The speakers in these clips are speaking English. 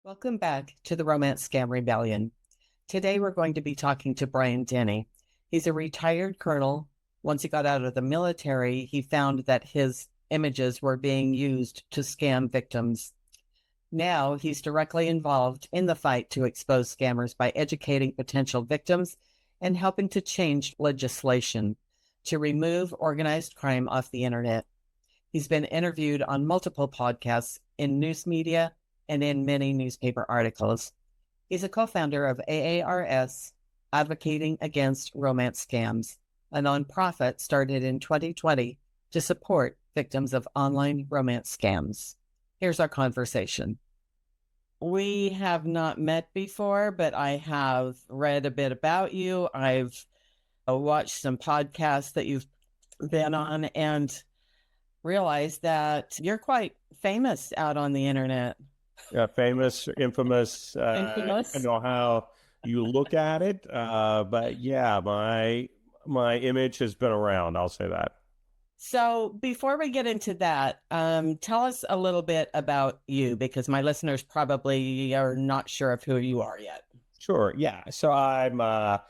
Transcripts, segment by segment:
Welcome back to the Romance Scam Rebellion. Today we're going to be talking to Bryan Denny. He's a retired colonel. Once he got out of the military, he found that his images were being used to scam victims. Now he's directly involved in the fight to expose scammers by educating potential victims and helping to change legislation to remove organized crime off the internet. He's been interviewed on multiple podcasts, in news media, and in many newspaper articles. He's a co-founder of AARS, Advocating Against Romance Scams, a nonprofit started in 2020 to support victims of online romance scams. Here's our conversation. We have not met before, but I have read a bit about you. I've watched some podcasts that you've been on and realized that you're quite famous out on the internet. Yeah, famous, infamous. Infamous? I know how you look at it, but yeah, my image has been around. I'll say that. So before we get into that, tell us a little bit about you, because my listeners probably are not sure of who you are yet. Sure. Yeah. So I'm I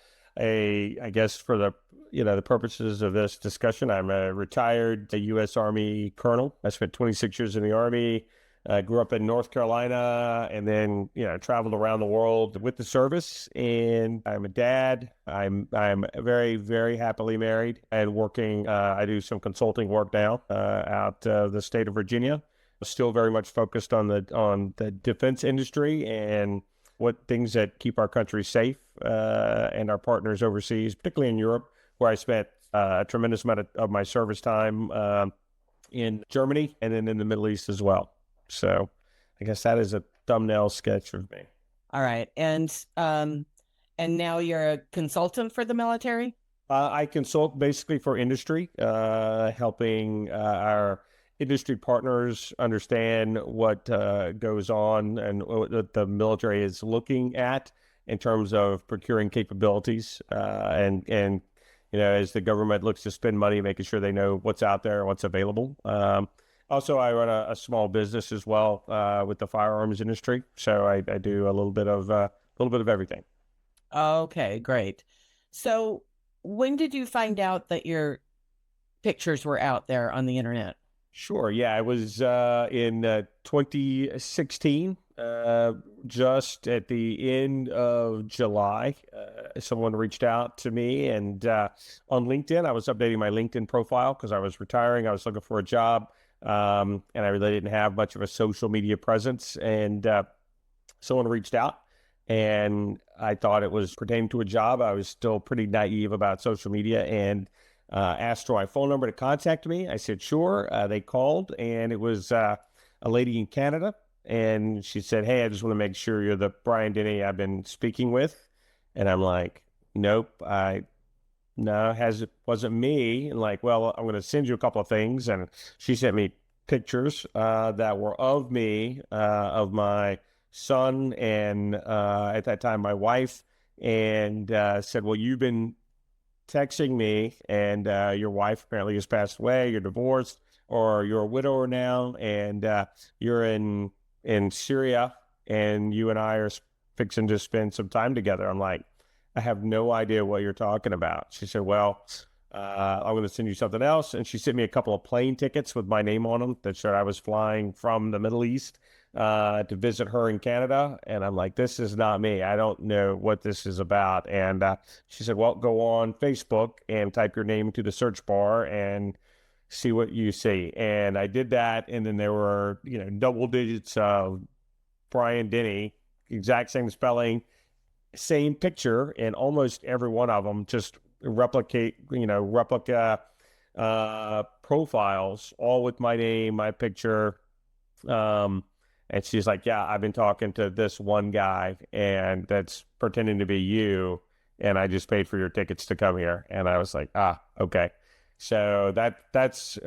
guess for the purposes of this discussion, I'm a retired U.S. Army colonel. I spent 26 years in the Army. I grew up in North Carolina and then, traveled around the world with the service. And I'm a dad. I'm very, very happily married and working. I do some consulting work now out of the state of Virginia. Still very much focused on the defense industry and what things that keep our country safe and our partners overseas, particularly in Europe, where I spent a tremendous amount of my service time in Germany and then in the Middle East as well. So I guess that is a thumbnail sketch of me. All right. And now you're a consultant for the military? I consult basically for industry, helping our industry partners understand what goes on and what the military is looking at in terms of procuring capabilities. And as the government looks to spend money, making sure they know what's out there and what's available. Also, I run a small business as well with the firearms industry, so I do a little bit of everything. Okay, great. So when did you find out that your pictures were out there on the internet? Sure, yeah, it was in 2016, just at the end of July. Someone reached out to me, and on LinkedIn, I was updating my LinkedIn profile because I was retiring. I was looking for a job. And I really didn't have much of a social media presence. And someone reached out, and I thought it was pertaining to a job. I was still pretty naive about social media and asked for my phone number to contact me. I said, sure. They called, and it was a lady in Canada. And she said, hey, I just want to make sure you're the Bryan Denny I've been speaking with. And I'm like, nope, no, it wasn't me. And like, well, I'm going to send you a couple of things. And she sent me pictures that were of me, of my son, and at that time, my wife, and said, well, you've been texting me, and your wife apparently has passed away. You're divorced, or you're a widower now, and you're in Syria, and you and I are fixing to spend some time together. I'm like, I have no idea what you're talking about. She said, well, I'm going to send you something else. And she sent me a couple of plane tickets with my name on them that showed I was flying from the Middle East to visit her in Canada. And I'm like, this is not me. I don't know what this is about. And she said, well, go on Facebook and type your name into the search bar and see what you see. And I did that. And then there were, double digits of Bryan Denny, exact same spelling, same picture, and almost every one of them just replica profiles, all with my name, my picture. And she's like, yeah, I've been talking to this one guy, and that's pretending to be you, and I just paid for your tickets to come here. And I was like, okay. So that's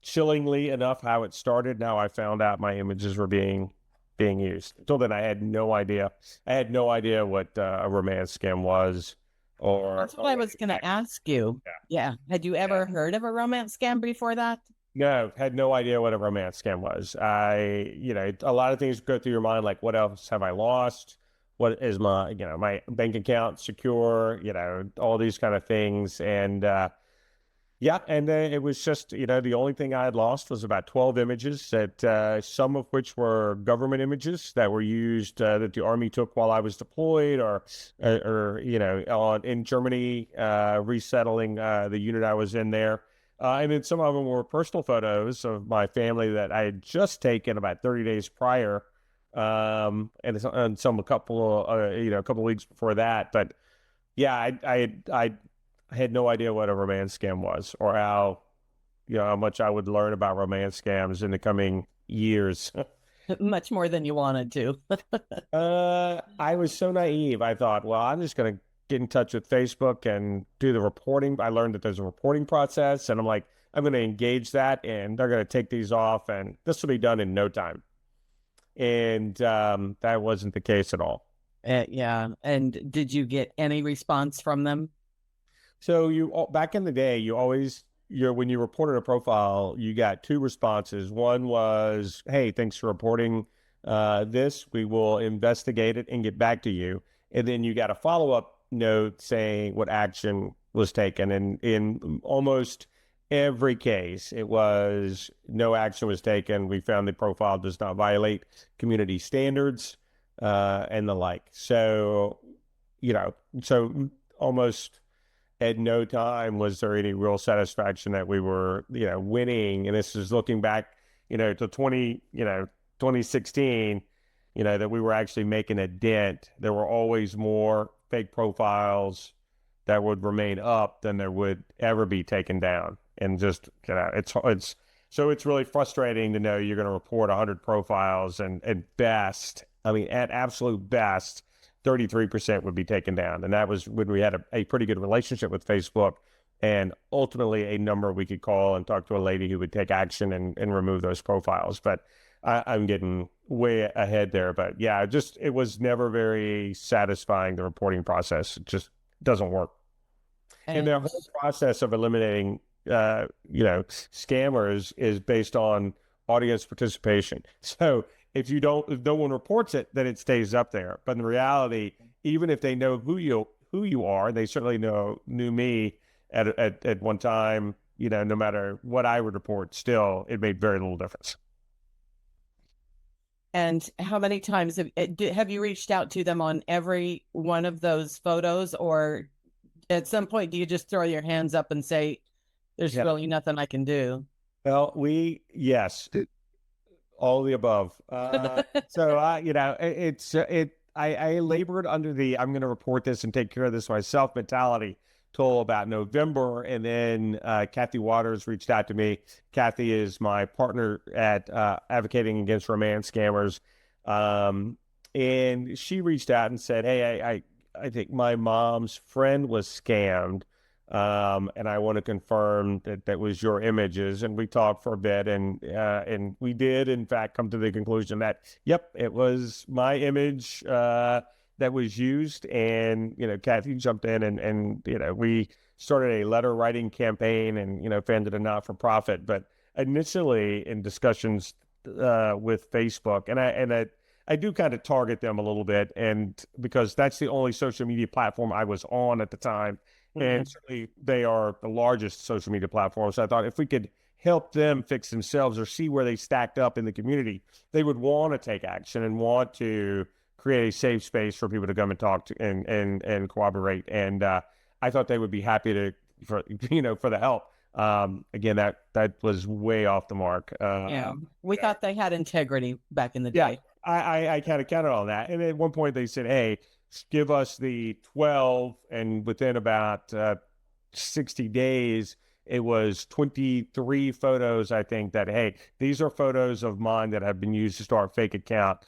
chillingly enough how it started. Now I found out my images were being used. Until then, I had no idea. I had no idea what a romance scam was. That's what I was going to ask you. Yeah. Had you ever heard of a romance scam before that? No, had no idea what a romance scam was. A lot of things go through your mind, like what else have I lost? What is my bank account secure? All these kind of things. And yeah, and it was just, the only thing I had lost was about 12 images that some of which were government images that were used that the Army took while I was deployed or in Germany, resettling the unit I was in there. And then some of them were personal photos of my family that I had just taken about 30 days prior. And some a couple of weeks before that. But yeah, I had no idea what a romance scam was or how much I would learn about romance scams in the coming years. Much more than you wanted to. I was so naive. I thought, well, I'm just going to get in touch with Facebook and do the reporting. I learned that there's a reporting process, and I'm like, I'm going to engage that, and they're going to take these off, and this will be done in no time. And that wasn't the case at all. Yeah. And did you get any response from them? So back in the day, when you reported a profile, you got two responses. One was, "Hey, thanks for reporting this. We will investigate it and get back to you." And then you got a follow-up note saying what action was taken. And in almost every case, it was no action was taken. We found the profile does not violate community standards and the like. So almost at no time was there any real satisfaction that we were, winning. And this is looking back, to 2016, that we were actually making a dent. There were always more fake profiles that would remain up than there would ever be taken down. And just, so it's really frustrating to know you're going to report 100 profiles and at absolute best, 33% would be taken down. And that was when we had a pretty good relationship with Facebook and ultimately a number we could call and talk to a lady who would take action and remove those profiles. But I'm getting way ahead there. But yeah, it was never very satisfying, the reporting process. It just doesn't work. And And their whole process of eliminating, scammers is based on audience participation. So if no one reports it, then it stays up there. But in reality, even if they know who you are, they certainly knew me at one time. No matter what I would report, still it made very little difference. and how many times have you reached out to them on every one of those photos, or at some point do you just throw your hands up and say, "There's Yeah. really nothing I can do"? Well, yes, all of the above. So I labored under the "I'm going to report this and take care of this myself" mentality till about November, and then Kathy Waters reached out to me. Kathy is my partner at advocating against romance scammers, and she reached out and said, "Hey, I think my mom's friend was scammed." And I want to confirm that was your images. And we talked for a bit, and we did in fact come to the conclusion that yep, it was my image that was used. And Kathy jumped in, and we started a letter writing campaign, and funded a not-for-profit. But initially in discussions with Facebook, and I do kind of target them a little bit, and because that's the only social media platform I was on at the time. And certainly they are the largest social media platform. So I thought if we could help them fix themselves or see where they stacked up in the community, they would want to take action and want to create a safe space for people to come and talk to and cooperate. And I thought they would be happy for the help. Again, that was way off the mark. Yeah, we thought they had integrity back in the Yeah, day. I kind of counted on that. And at one point they said, "Hey, give us the 12." And within about 60 days, it was 23 photos, I think, that, hey, these are photos of mine that have been used to start fake accounts.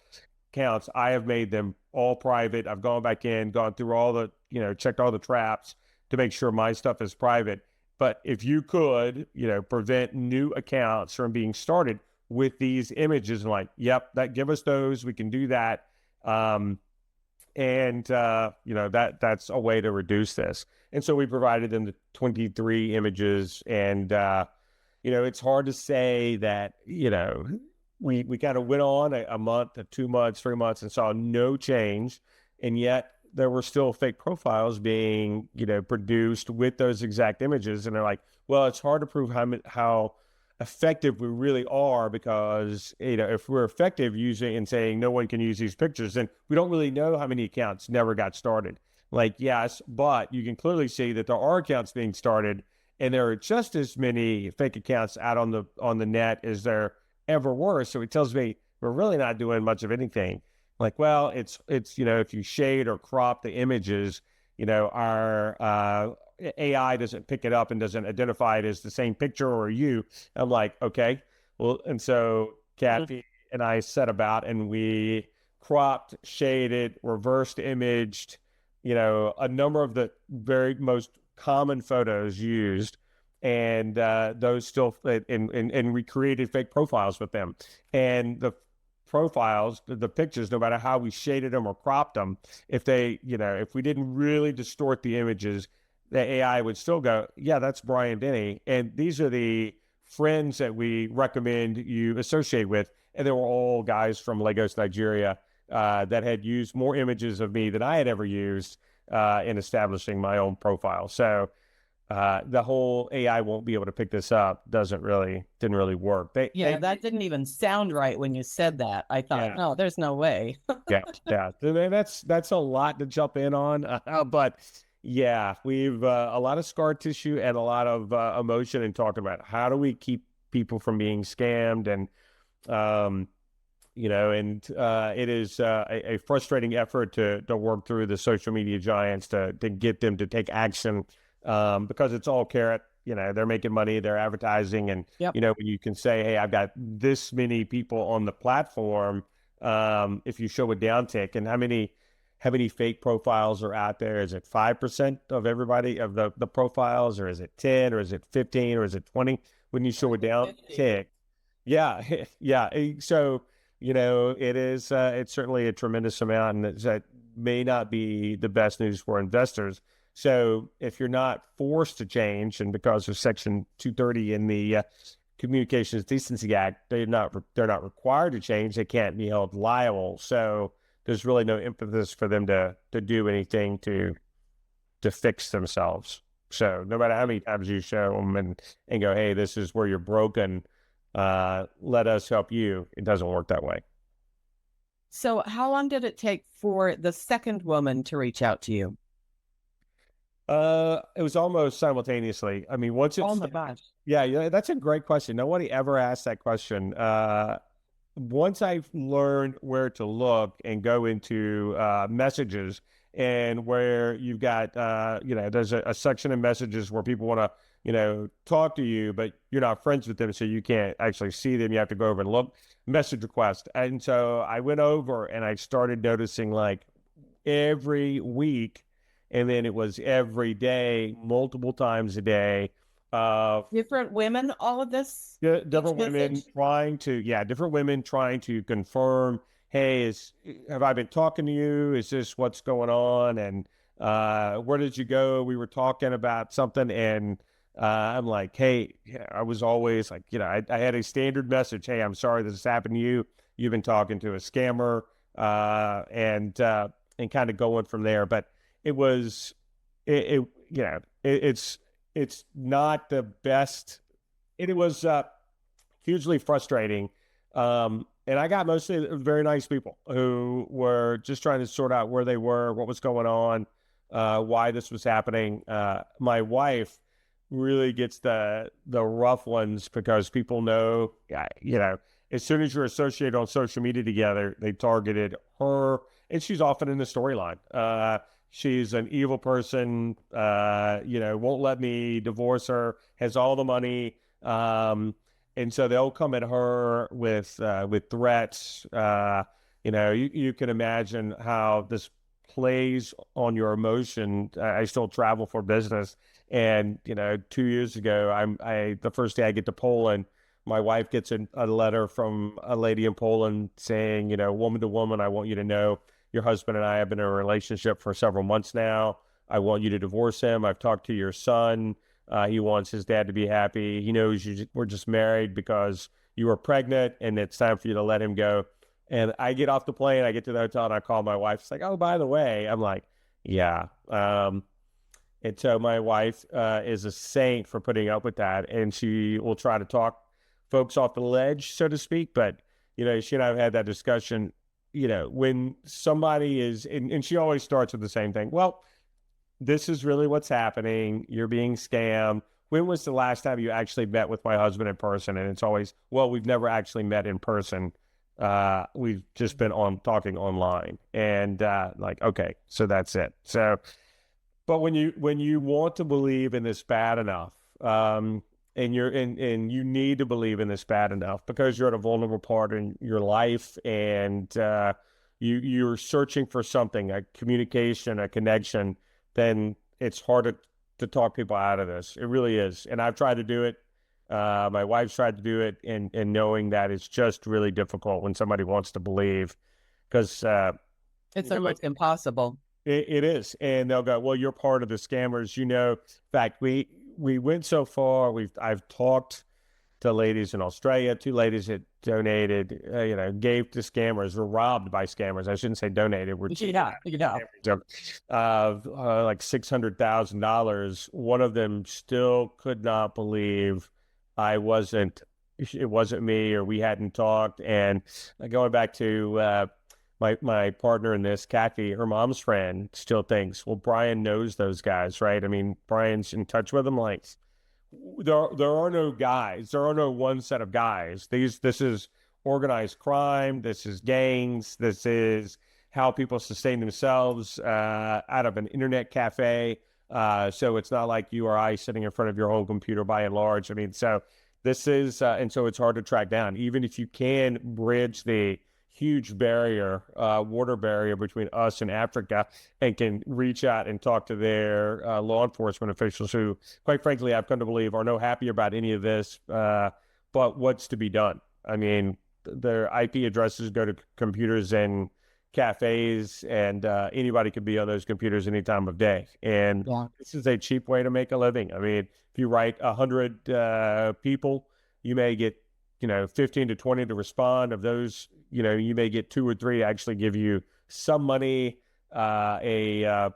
I have made them all private. I've gone back in, gone through all the, checked all the traps to make sure my stuff is private. But if you could, prevent new accounts from being started with these images, and like, yep, give us those. We can do that. And that's a way to reduce this. And so we provided them the 23 images, and it's hard to say that, we kind of went on a month, 2 months, 3 months and saw no change. And yet there were still fake profiles being, produced with those exact images. And they're like, well, it's hard to prove how effective we really are because, if we're effective using and saying no one can use these pictures, then we don't really know how many accounts never got started. Like, yes, but you can clearly see that there are accounts being started and there are just as many fake accounts out on the net as there ever were. So it tells me we're really not doing much of anything. Like, well, it's if you shade or crop the images, our AI doesn't pick it up and doesn't identify it as the same picture or you. I'm like, okay, well, and so Kathy and I set about and we cropped, shaded, reversed imaged, a number of the very most common photos used, and those still and we created fake profiles with them, and the profiles, the pictures, no matter how we shaded them or cropped them, if we didn't really distort the images, the AI would still go, yeah, that's Bryan Denny, and these are the friends that we recommend you associate with. And they were all guys from Lagos, Nigeria, that had used more images of me than I had ever used in establishing my own profile. So the whole AI won't be able to pick this up didn't really work. That didn't even sound right when you said that. I thought, no, there's no way. yeah. That's a lot to jump in on, but yeah, we've a lot of scar tissue and a lot of emotion in talking about how do we keep people from being scammed, and it is a frustrating effort to work through the social media giants to get them to take action, because it's all carrot. They're making money, they're advertising, and when you can say, hey, I've got this many people on the platform, if you show a downtick, and how many fake profiles are out there? Is it 5% of everybody of the profiles, or is it 10, or is it 15, or is it 20? When you show a downtick, yeah, yeah. So it is. It's certainly a tremendous amount, and that may not be the best news for investors. So if you're not forced to change, and because of Section 230 in the Communications Decency Act, they're not required to change. They can't be held liable. So there's really no impetus for them to do anything to fix themselves. So no matter how many times you show them and go, hey, this is where you're broken, let us help you, it doesn't work that way. So how long did it take for the second woman to reach out to you? It was almost simultaneously. I mean, once it's, oh my gosh. Yeah, that's a great question. Nobody ever asked that question. Once I've learned where to look and go into messages, and where you've got, there's a section of messages where people want to, talk to you, but you're not friends with them, so you can't actually see them. You have to go over and look, message request. And so I went over and I started noticing, like, every week, and then it was every day, multiple times a day. Different women, all of this? Different women trying to confirm, hey, have I been talking to you? Is this what's going on? And where did you go? We were talking about something, and I'm like, hey, I was always like, I had a standard message. Hey, I'm sorry this has happened to you. You've been talking to a scammer, and kind of going from there. But it's not the best. It was hugely frustrating. And I got mostly very nice people who were just trying to sort out where they were, what was going on, why this was happening. My wife really gets the rough ones, because people know, as soon as you're associated on social media together, they targeted her, and she's often in the storyline. She's an evil person, won't let me divorce her, has all the money. And so they'll come at her with threats. You can imagine how this plays on your emotion. I still travel for business. And, 2 years ago, the first day I get to Poland, my wife gets a letter from a lady in Poland saying, woman to woman, I want you to know your husband and I have been in a relationship for several months now. I want you to divorce him. I've talked to your son. He wants his dad to be happy. He knows we're just married because you were pregnant and it's time for you to let him go. And I get off the plane, I get to the hotel, and I call my wife. It's like, oh, by the way, I'm like, yeah. And so my wife is a saint for putting up with that, and she will try to talk folks off the ledge, so to speak. But she and I have had that discussion. When somebody is, and she always starts with the same thing. Well, this is really what's happening. You're being scammed. When was the last time you actually met with my husband in person? And it's always, well, we've never actually met in person. We've just been talking online, and like, okay, so that's it. So, but when you want to believe in this bad enough, and you need to believe in this bad enough because you're at a vulnerable part in your life, and you're searching for something, a communication, a connection, then it's hard to talk people out of this. It really is. And I've tried to do it. My wife's tried to do it, and knowing that it's just really difficult when somebody wants to believe, because It's almost impossible. it is. And they'll go, well, you're part of the scammers. In fact, we went so far. I've talked to ladies in Australia, two ladies that donated, gave to scammers, were robbed by scammers. I shouldn't say donated. We're like $600,000. One of them still could not believe it wasn't me, or we hadn't talked. And going back to my partner in this, Kathy, her mom's friend, still thinks, well, Bryan knows those guys, right? I mean, Bryan's in touch with them. Like, there are no guys. There are no one set of guys. This is organized crime. This is gangs. This is how people sustain themselves out of an internet cafe. So it's not like you or I sitting in front of your home computer by and large. I mean, so this is, and so it's hard to track down, even if you can bridge the huge barrier, water barrier between us and Africa, and can reach out and talk to their law enforcement officials who, quite frankly, I've come to believe are no happier about any of this. But what's to be done? I mean, their IP addresses go to computers and cafes, and anybody could be on those computers any time of day. And this is a cheap way to make a living. I mean, if you write 100 people, you may get 15 to 20 to respond. Of those, you may get 2 or 3 actually give you some money, a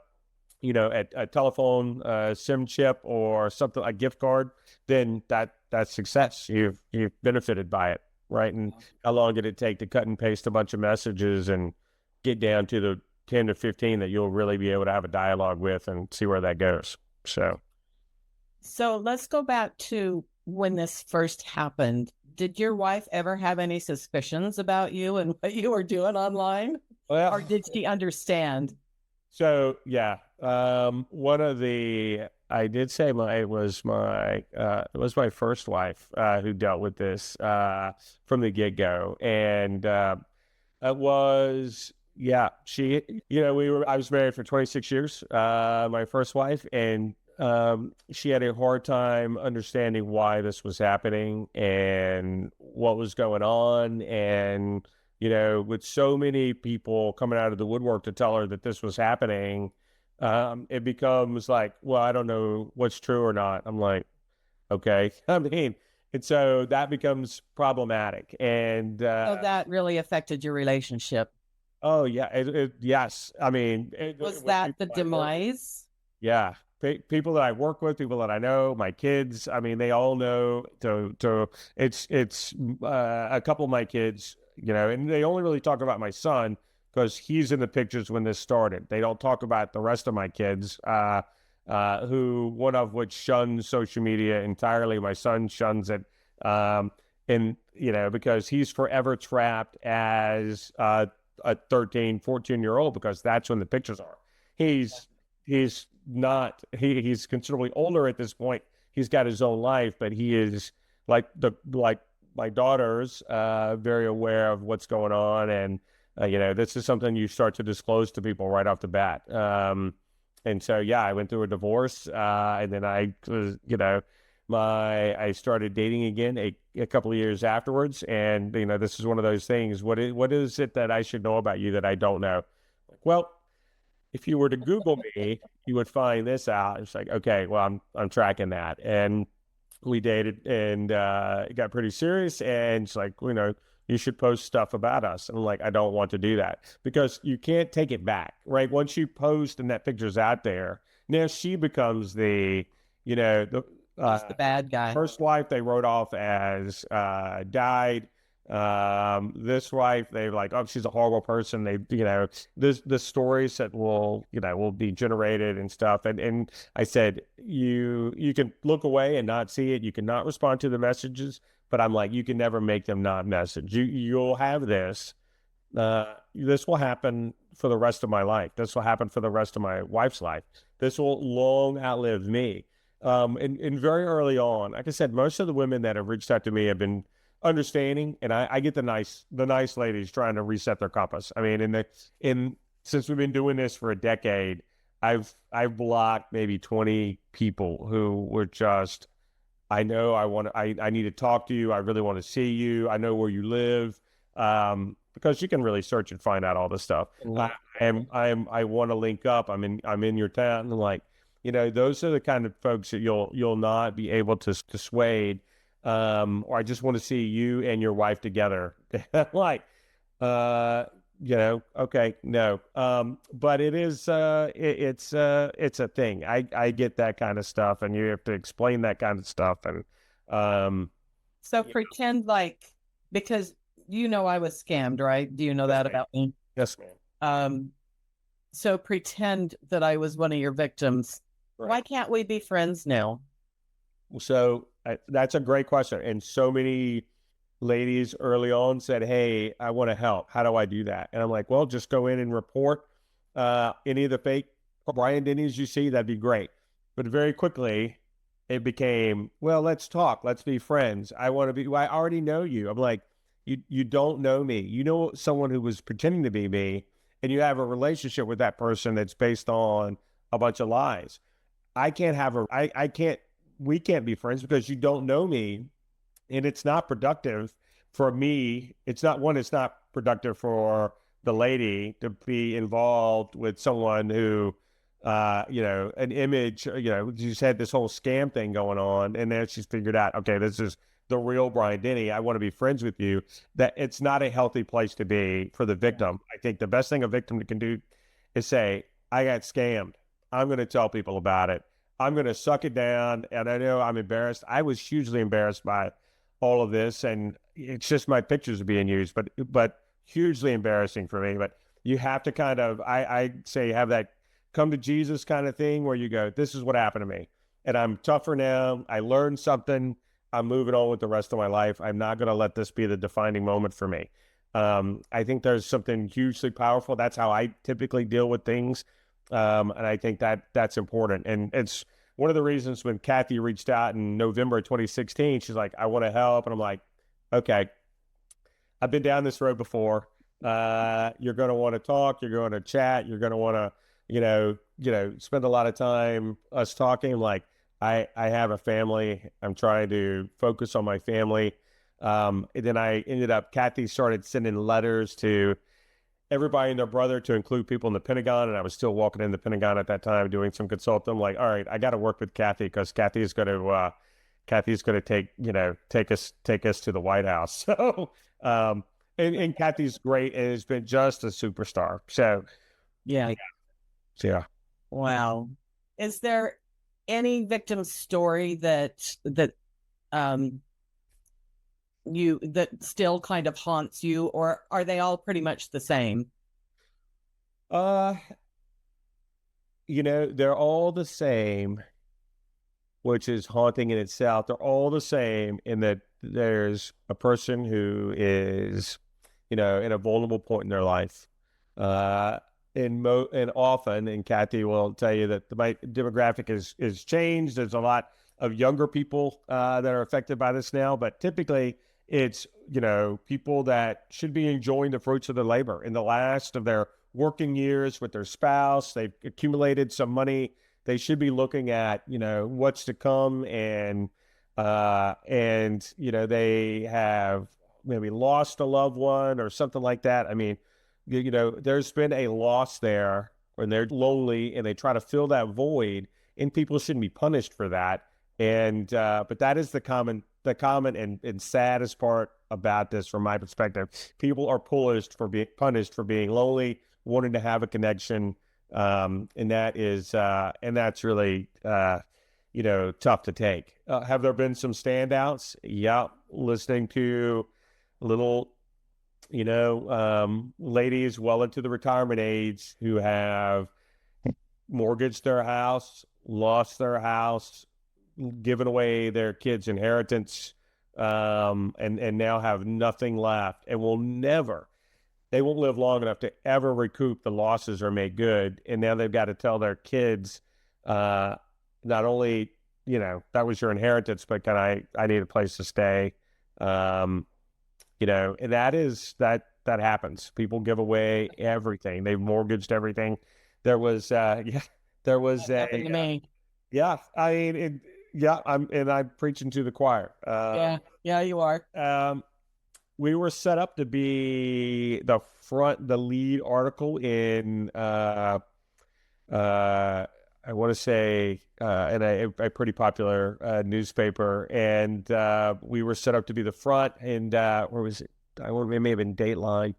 telephone SIM chip or something, a gift card. Then that's success. You've benefited by it, right? And how long did it take to cut and paste a bunch of messages and get down to the 10 to 15 that you'll really be able to have a dialogue with and see where that goes? So let's go back to when this first happened. Did your wife ever have any suspicions about you and what you were doing online? Well, or did she understand? So yeah, I did say it was my first wife who dealt with this from the get-go, and it was, yeah, I was married for 26 years, my first wife, and she had a hard time understanding why this was happening and what was going on. And, with so many people coming out of the woodwork to tell her that this was happening, it becomes like, well, I don't know what's true or not. I'm like, okay. I mean, and so that becomes problematic. And so that really affected your relationship. Oh yeah, yes. I mean, was that the demise? Yeah. People that I work with, people that I know, my kids, I mean, they all know it's a couple of my kids, and they only really talk about my son because he's in the pictures when this started. They don't talk about the rest of my kids, who, one of which shuns social media entirely. My son shuns it. And, because he's forever trapped as a 13, 14-year-old, because that's when the pictures are. He's considerably older at this point. He's got his own life, but he is like my daughter's very aware of what's going on. And, this is something you start to disclose to people right off the bat. And so, yeah, I went through a divorce, and then I started dating again a couple of years afterwards. And, this is one of those things. What is it that I should know about you that I don't know? Well, if you were to Google me, you would find this out. It's like, okay, well, I'm tracking that. And we dated and it got pretty serious. And it's like, you should post stuff about us. And I'm like, I don't want to do that because you can't take it back, right? Once you post and that picture's out there, now she becomes the She's the bad guy. first wife they wrote off as died. This wife, they like, oh, she's a horrible person. They, the stories that will be generated and stuff. And I said, you can look away and not see it. You cannot respond to the messages, but I'm like, you can never make them not message. You'll have this. This will happen for the rest of my life. This will happen for the rest of my wife's life. This will long outlive me. And very early on, like I said, most of the women that have reached out to me have been understanding, and I get the nice ladies trying to reset their compass. I mean, since we've been doing this for a decade, I've blocked maybe 20 people who were just, I know I need to talk to you. I really want to see you. I know where you live. Because you can really search and find out all this stuff. I want to link up. I'm in your town. And like, those are the kind of folks that you'll not be able to dissuade. Or I just want to see you and your wife together. Like, okay, no. But it is, it's a thing. I get that kind of stuff, and you have to explain that kind of stuff. And, So pretend like, because I was scammed, right? Do you know that about me? Yes, ma'am. So pretend that I was one of your victims. Right. Why can't we be friends now? So that's a great question. And so many ladies early on said, hey, I want to help. How do I do that? And I'm like, well, just go in and report any of the fake Bryan Denny's you see. That'd be great. But very quickly, it became, well, let's talk. Let's be friends. I already know you. I'm like, you don't know me. You know someone who was pretending to be me, and you have a relationship with that person that's based on a bunch of lies. We can't be friends because you don't know me, and it's not productive for me. It's not productive for the lady to be involved with someone who, an image, she's had this whole scam thing going on, and then she's figured out, okay, this is the real Bryan Denny. I want to be friends with you. That it's not a healthy place to be for the victim. I think the best thing a victim can do is say, I got scammed. I'm going to tell people about it. I'm going to suck it down. And I know I'm embarrassed. I was hugely embarrassed by all of this. And it's just my pictures are being used, but hugely embarrassing for me. But you have to kind of, I say, have that come to Jesus kind of thing where you go, this is what happened to me. And I'm tougher now. I learned something. I'm moving on with the rest of my life. I'm not going to let this be the defining moment for me. I think there's something hugely powerful. That's how I typically deal with things. And I think that's important. And it's one of the reasons when Kathy reached out in November 2016, she's like, I want to help. And I'm like, okay, I've been down this road before. You're going to want to talk. You're going to chat. You're going to want to, spend a lot of time us talking. Like, I have a family. I'm trying to focus on my family. And then Kathy started sending letters to everybody and their brother to include people in the Pentagon. And I was still walking in the Pentagon at that time doing some consulting. I'm like, all right, I got to work with Kathy because Kathy's going to take us to the White House. So, and Kathy's great and has been just a superstar. So, yeah. Wow. Is there any victim story that still kind of haunts you, or are they all pretty much the same? They're all the same, which is haunting in itself. They're all the same in that there's a person who is, in a vulnerable point in their life. And often, and Kathy will tell you that my demographic is changed. There's a lot of younger people that are affected by this now, but typically it's, people that should be enjoying the fruits of their labor in the last of their working years with their spouse. They've accumulated some money. They should be looking at, what's to come, and they have maybe lost a loved one or something like that. I mean, there's been a loss there and they're lonely and they try to fill that void, and people shouldn't be punished for that. And but that is the common and saddest part about this from my perspective. People are punished for being lonely, wanting to have a connection. And that's really tough to take. Have there been some standouts? Yeah, listening to little ladies well into the retirement age who have mortgaged their house, lost their house, given away their kids' inheritance, and now have nothing left, and they won't live long enough to ever recoup the losses or make good. And now they've got to tell their kids, not only, that was your inheritance, but I need a place to stay. And that happens. People give away everything. They've mortgaged everything. There was, there was That happened to me. yeah, I mean, I'm preaching to the choir. Yeah, you are. We were set up to be the lead article in, I want to say, in a pretty popular newspaper, and we were set up to be the front. And where was it? It may have been Dateline.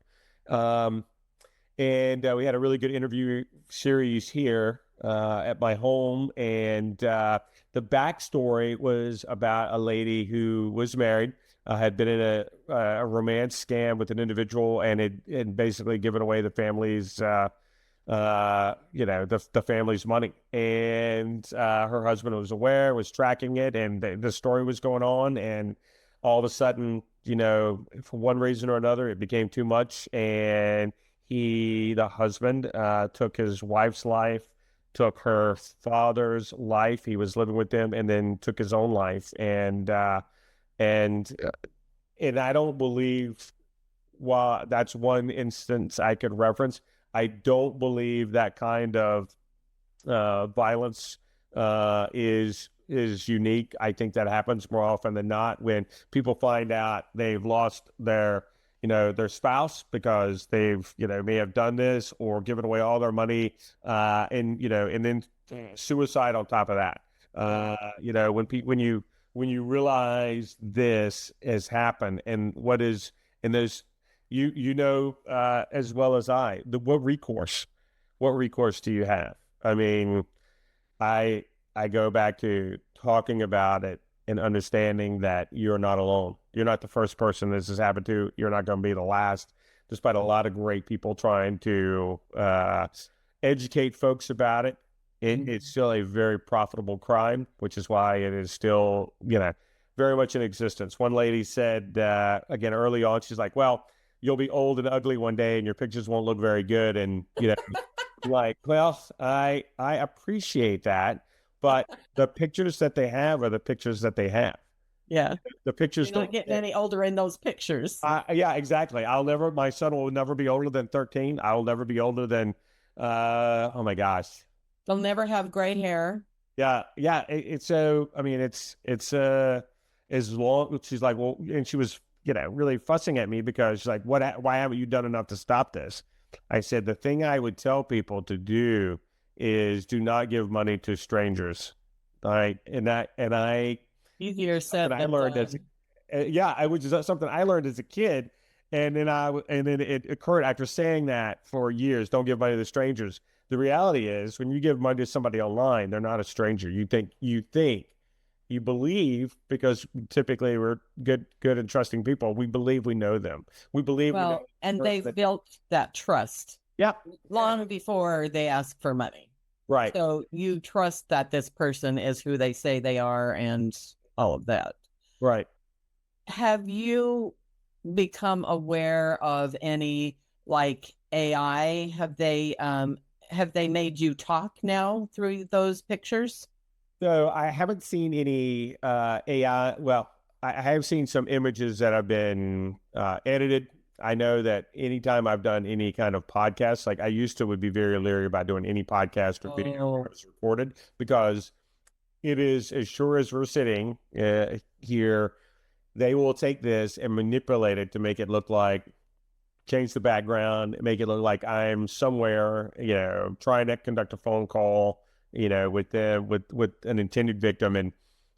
And we had a really good interview series here at my home. And the backstory was about a lady who was married, had been in a romance scam with an individual, and had basically given away the family's, the family's money. And her husband was aware, was tracking it, and the story was going on. And all of a sudden, for one reason or another, it became too much. And the husband, took his wife's life, took her father's life. He was living with them, and then took his own life. And I don't believe, while that's one instance I could reference, I don't believe that kind of violence is unique. I think that happens more often than not when people find out they've lost their spouse because they've, may have done this or given away all their money, and then suicide on top of that. When you realize this has happened, and there's, as well as what recourse do you have? I mean, I go back to talking about it and understanding that you're not alone. You're not the first person this has happened to. You're not going to be the last, despite a lot of great people trying to educate folks about it. It's still a very profitable crime, which is why it is still, very much in existence. One lady said, again, early on, she's like, well, you'll be old and ugly one day and your pictures won't look very good. And, like, well, I appreciate that, but the pictures that they have are the pictures that they have. Yeah. The pictures You're not getting any older in those pictures. Yeah, exactly. My son will never be older than 13. I will never be older than, oh my gosh. They'll never have gray hair. Yeah. It's so, I mean, it's as long, she's like, well, and she was, really fussing at me because she's like, why haven't you done enough to stop this? I said, the thing I would tell people to do is do not give money to strangers. All right. Easier said than I learned done. I was just something I learned as a kid. And then it occurred after saying that for years, don't give money to strangers. The reality is when you give money to somebody online, they're not a stranger. You believe, because typically we're good and trusting people. We believe we know them. We believe and they've built that trust. Yeah. Long before they ask for money. Right. So you trust that this person is who they say they are and all of that. Right. Have you become aware of any, like, AI? Have they made you talk now through those pictures? So I haven't seen any AI. Well, I have seen some images that have been edited. I know that anytime I've done any kind of podcast, like I used to, would be very leery about doing any podcast or video that was recorded, because it is, as sure as we're sitting here, they will take this and manipulate it to make it look like change the background, make it look like I'm somewhere, trying to conduct a phone call, with an intended victim,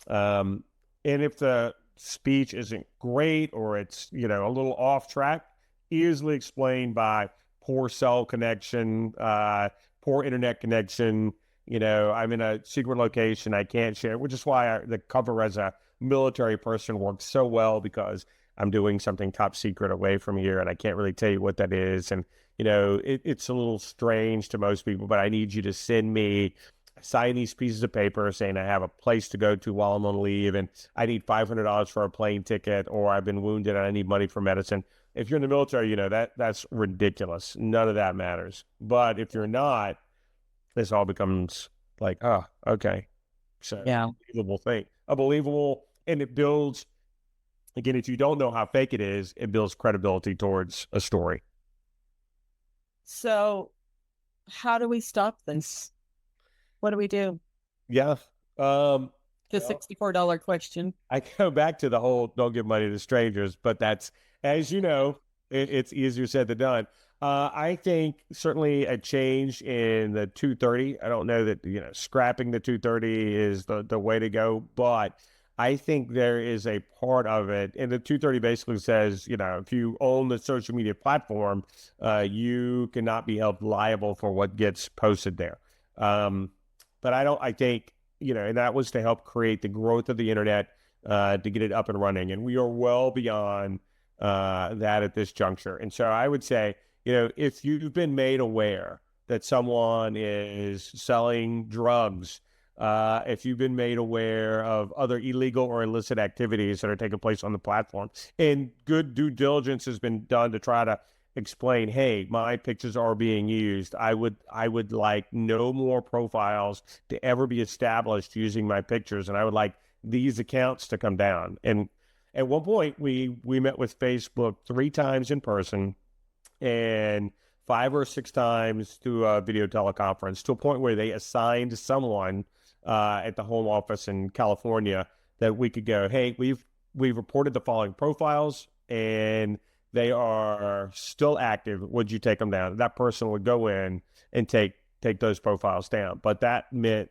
um, and if the speech isn't great or it's a little off track, easily explained by poor cell connection, poor internet connection. I'm in a secret location I can't share, which is why the cover as a military person works so well, because I'm doing something top secret away from here and I can't really tell you what that is. And, it's a little strange to most people, but I need you to send me, sign these pieces of paper saying I have a place to go to while I'm on leave and I need $500 for a plane ticket, or I've been wounded and I need money for medicine. If you're in the military, that's ridiculous. None of that matters. But if you're not, this all becomes like, oh, okay. So Yeah. believable thing. A believable, and it builds, again, if you don't know how fake it is, it builds credibility towards a story. So how do we stop this? What do we do? Yeah. The Well, $64 question. I go back to the whole don't give money to strangers, but that's, as you know, it's easier said than done. I think certainly a change in the 230. I don't know that, scrapping the 230 is the way to go, but I think there is a part of it. And the 230 basically says, if you own the social media platform, you cannot be held liable for what gets posted there. But I think, and that was to help create the growth of the internet, to get it up and running. And we are well beyond that at this juncture. And so I would say, if you've been made aware that someone is selling drugs, if you've been made aware of other illegal or illicit activities that are taking place on the platform, and good due diligence has been done to try to explain, hey, my pictures are being used. I would like no more profiles to ever be established using my pictures, and I would like these accounts to come down. And at one point, we met with Facebook 3 times in person and 5 or 6 times through a video teleconference, to a point where they assigned someone at the home office in California that we could go, hey, we've reported the following profiles and they are still active. Would you take them down? That person would go in and take those profiles down. But that meant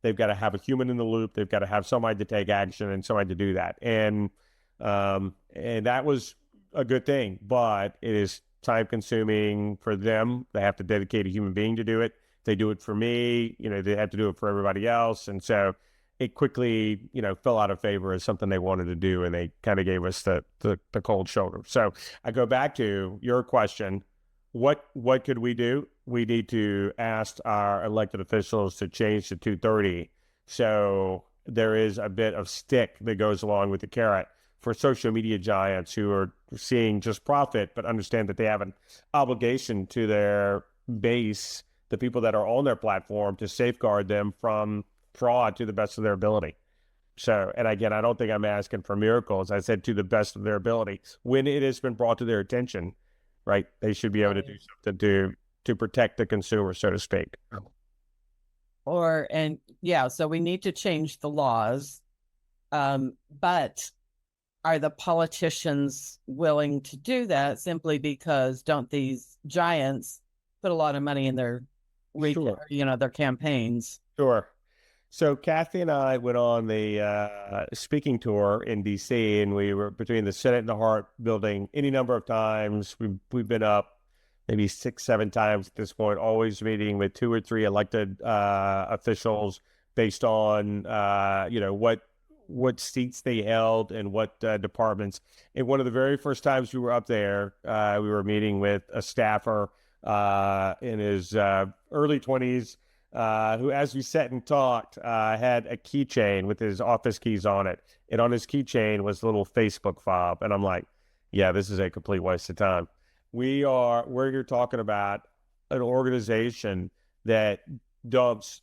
they've got to have a human in the loop. They've got to have somebody to take action and somebody to do that. And that was a good thing, but it is time consuming for them. They have to dedicate a human being to do it. They do it for me, they have to do it for everybody else. And so it quickly, fell out of favor as something they wanted to do. And they kind of gave us the cold shoulder. So I go back to your question. What could we do? We need to ask our elected officials to change to 230. So there is a bit of stick that goes along with the carrot for social media giants who are seeing just profit, but understand that they have an obligation to their base, the people that are on their platform, to safeguard them from fraud to the best of their ability. So, and again, I don't think I'm asking for miracles. I said to the best of their ability. When it has been brought to their attention, right, they should be able to do something to protect the consumer, so to speak. So we need to change the laws. But are the politicians willing to do that, simply because don't these giants put a lot of money in their their campaigns? Sure. So Kathy and I went on the speaking tour in D.C., and we were between the Senate and the Hart building any number of times. We've been up maybe 6, 7 times at this point, always meeting with 2 or 3 elected officials based on what seats they held and what departments. And one of the very first times we were up there, we were meeting with a staffer in his early 20s, who, as we sat and talked, had a keychain with his office keys on it. And on his keychain was a little Facebook fob. And I'm like, yeah, this is a complete waste of time. Where you're talking about an organization that dumps,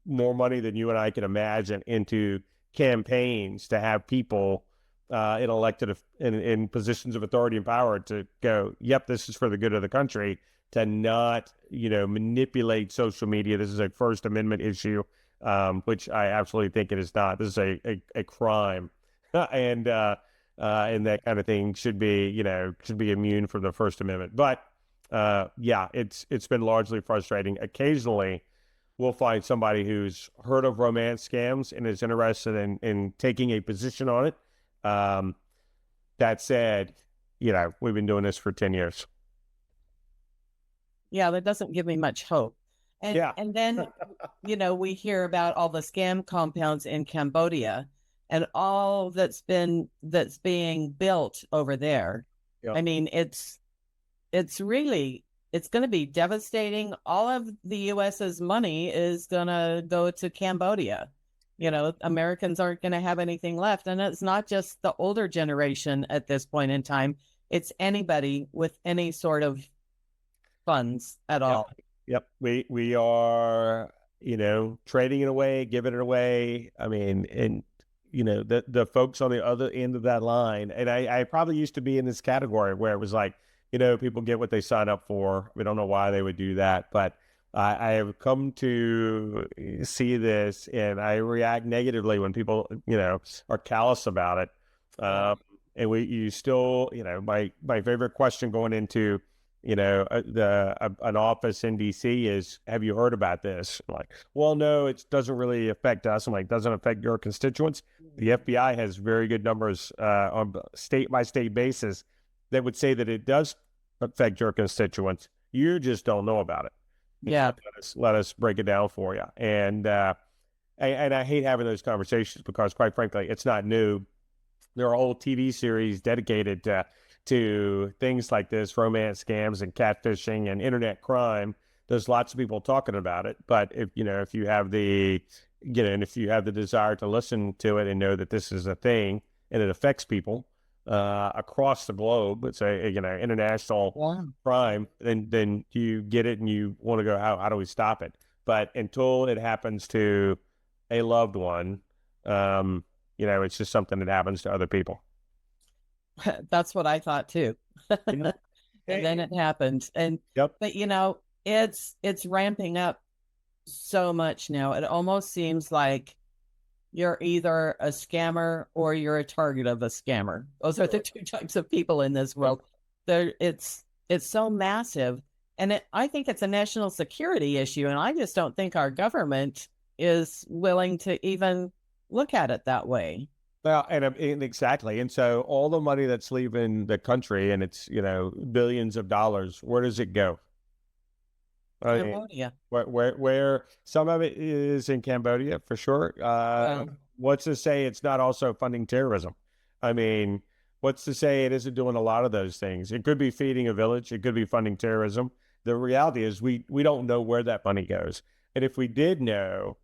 more money than you and I can imagine into campaigns to have people in positions of authority and power to go, yep, this is for the good of the country, to not, manipulate social media. This is a First Amendment issue, which I absolutely think it is not. This is a crime. And and that kind of thing should be, should be immune from the First Amendment. But yeah, it's been largely frustrating. Occasionally, we'll find somebody who's heard of romance scams and is interested in taking a position on it. Um, that said, we've been doing this for 10 years. Yeah, that doesn't give me much hope. And Yeah. and then, we hear about all the scam compounds in Cambodia and all that's being built over there. Yeah. I mean, it's going to be devastating. All of the US's money is going to go to Cambodia. Americans aren't going to have anything left. And it's not just the older generation at this point in time. It's anybody with any sort of funds at Yep. all. Yep. We are, trading it away, giving it away. I mean, and the folks on the other end of that line, and I probably used to be in this category where it was like, people get what they sign up for. We don't know why they would do that, but I have come to see this, and I react negatively when people, are callous about it. And you still, my favorite question going into, an office in DC is, have you heard about this? I'm like, well, no, it doesn't really affect us. I'm like, doesn't affect your constituents. The FBI has very good numbers on state by state basis that would say that it does affect your constituents. You just don't know about it. Yeah. Let us break it down for you. And I hate having those conversations because, quite frankly, it's not new. There are whole TV series dedicated to things like this, romance scams and catfishing and internet crime. There's lots of people talking about it, but if you have the and if you have the desire to listen to it and know that this is a thing and it affects people across the globe, it's a international crime, then you get it and you want to go, how do we stop it? But until it happens to a loved one, it's just something that happens to other people. That's what I thought too. And then it happened. Yep. But it's ramping up so much now. It almost seems like you're either a scammer or you're a target of a scammer. Those are the two types of people in this world. It's so massive. And I think it's a national security issue. And I just don't think our government is willing to even look at it that way. Well, and exactly. And so all the money that's leaving the country, and it's, billions of dollars, where does it go? Cambodia. Where some of it is in Cambodia for sure. What's to say it's not also funding terrorism? I mean, what's to say it isn't doing a lot of those things? It could be feeding a village. It could be funding terrorism. The reality is we don't know where that money goes. And if we did know,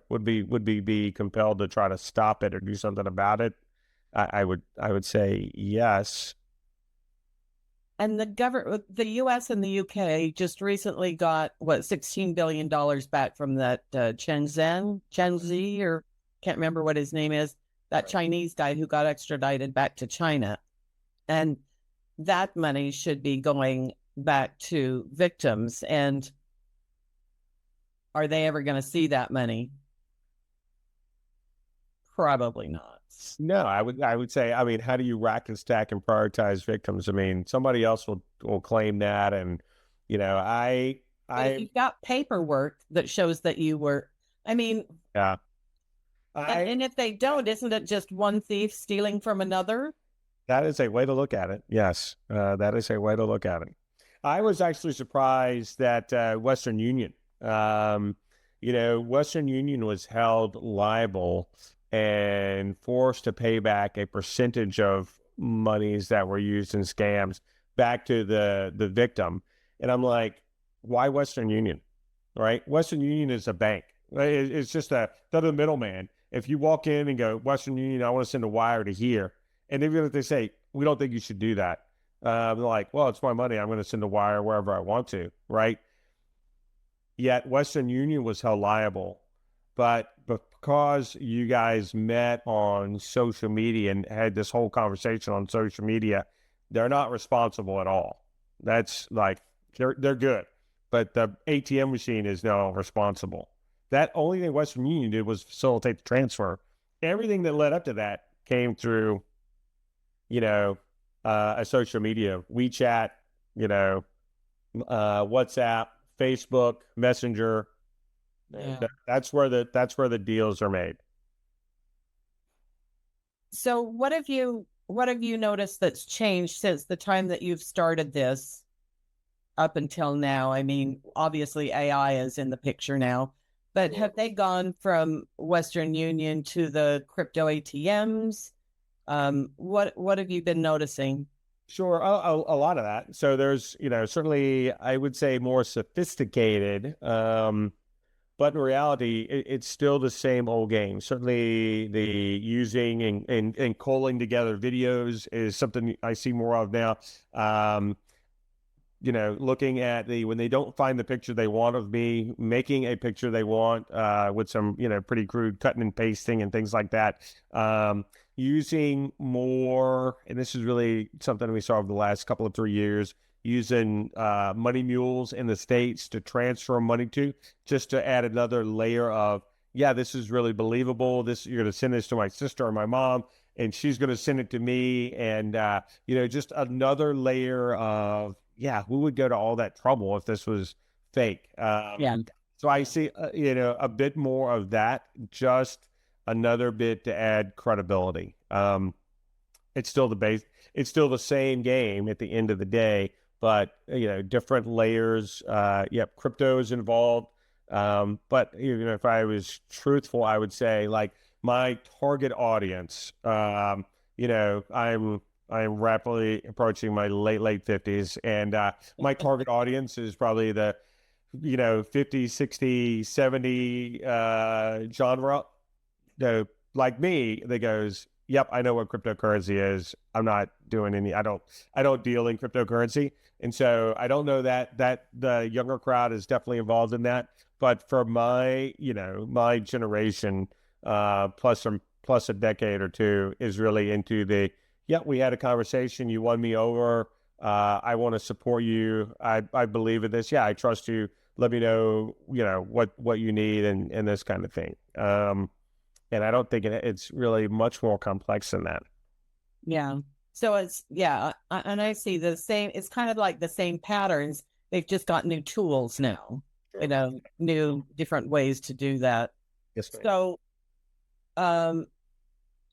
would be compelled to try to stop it or do something about it? I would say yes. And the U.S. and the U.K. just recently got $16 billion back from that Chen Zi, or can't remember what his name is, that Chinese guy who got extradited back to China, and that money should be going back to victims. And are they ever going to see that money? Probably not. No, I would say, I mean, how do you rack and stack and prioritize victims? I mean, somebody else will claim that. And, but if you've got paperwork that shows that you were, I mean, yeah. And if they don't, isn't it just one thief stealing from another? That is a way to look at it. Yes, that is a way to look at it. I was actually surprised that Western Union, Western Union was held liable and forced to pay back a percentage of monies that were used in scams back to the victim. And I'm like, why Western Union? Right? Western Union is a bank. It's just they're the middleman. If you walk in and go, Western Union, I want to send a wire to here. And even if they say, we don't think you should do that, they're like, well, it's my money. I'm going to send a wire wherever I want to, right? Yet Western Union was held liable. But because you guys met on social media and had this whole conversation on social media, they're not responsible at all. That's like, they're good. But the ATM machine is now responsible. That only thing Western Union did was facilitate the transfer. Everything that led up to that came through a social media, WeChat, you know, WhatsApp, Facebook, Messenger. Yeah. That's where the deals are made. So what have you noticed that's changed since the time that you've started this up until now? I mean, obviously AI is in the picture now, but have they gone from Western Union to the crypto ATMs? What have you been noticing? Sure, a lot of that. So there's, certainly I would say more sophisticated, but in reality, it's still the same old game. Certainly, the using and culling together videos is something I see more of now. Um, looking at when they don't find the picture they want of me, making a picture they want with some, pretty crude cutting and pasting and things like that. Using more, and this is really something we saw over the last couple of 3 years, using money mules in the States to transfer money to, just to add another layer of, yeah, this is really believable. You're going to send this to my sister or my mom, and she's going to send it to me. And, just another layer of, yeah, who would go to all that trouble if this was fake? Yeah. So I see, a bit more of that, just another bit to add credibility. It's still the base. It's still the same game at the end of the day, but different layers. Yep, crypto is involved. But if I was truthful, I would say like my target audience. I'm rapidly approaching my late 50s, and my target audience is probably the 50, 60, 70 genre. Like me, that goes, yep, I know what cryptocurrency is. I'm not doing I don't deal in cryptocurrency. And so I don't know that the younger crowd is definitely involved in that. But for my generation, plus a decade or two is really into yeah, we had a conversation. You won me over. I want to support you. I believe in this. Yeah, I trust you. Let me know, what you need and this kind of thing. And I don't think it's really much more complex than that. Yeah. So it's, yeah, and I see the same, it's kind of like the same patterns. They've just got new tools now, Sure. new different ways to do that. Yes, ma'am. So, um,